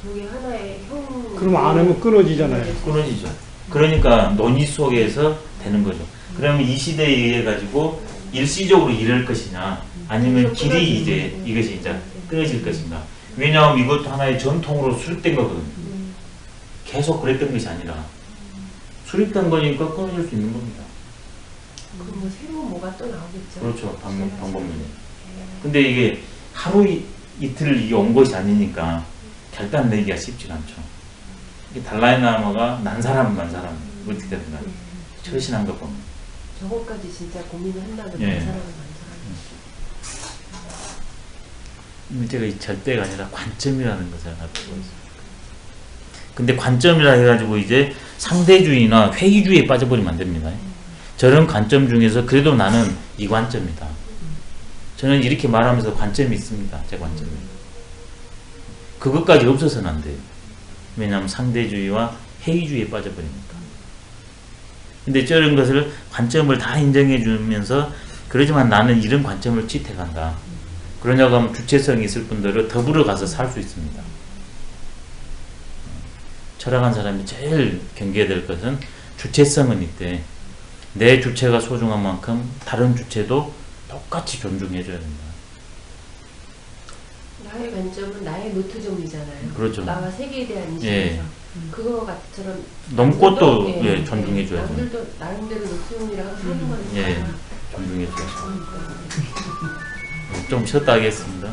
저게 하나의 형. 그럼 안 하면 끊어지잖아요. 끊어지죠. 그러니까 논의 속에서 되는 거죠. 그러면 이 시대에 의해 가지고 일시적으로 이럴 것이냐, 아니면 길이 이제 이것이 이제 끊어질 것인가. 왜냐하면 이것도 하나의 전통으로 수립된 거거든요. 계속 그랬던 것이 아니라 수립된 거니까 끊어질 수 있는 겁니다. 그럼 뭐 새로운 뭐가 또 나오겠죠. 그렇죠. 방법론이. 근데 이게 하루 이틀 이게 온 것이 아니니까 결단 내기가 쉽지가 않죠. 이게 달라이라마가 난 사람 어떻게 되든가 처신한 것 보면. 저것까지 진짜 고민을 한다면 그 예. 사람은 많잖아요. 문제가 이 절대가 아니라 관점이라는 것을 하나 보고 있어요. 근데 관점이라 해가지고 이제 상대주의나 회의주의에 빠져버리면 안 됩니다. 저런 관점 중에서 그래도 나는 이 관점이다. 저는 이렇게 말하면서 관점이 있습니다. 제 관점이. 그것까지 없어서는 안 돼요. 왜냐하면 상대주의와 회의주의에 빠져버리니까. 근데 저런 것을 관점을 다 인정해 주면서 그러지만 나는 이런 관점을 채택한다. 그러냐고 하면 주체성이 있을 분들은 더불어 가서 살 수 있습니다. 철학한 사람이 제일 경계해야 될 것은 주체성은 있대. 내 주체가 소중한 만큼 다른 주체도 똑같이 존중해줘야 된다. 나의 관점은 나의 노트종이잖아요. 그렇죠. 나와 세계에 대한 인식에서. 예. 그거처럼 넘고 또 남들도, 예, 존중해줘야죠. 남들도 나름대로 노트종이라고 사는 거니까. 예, 존중해줘야죠. 좀 쉬었다 하겠습니다.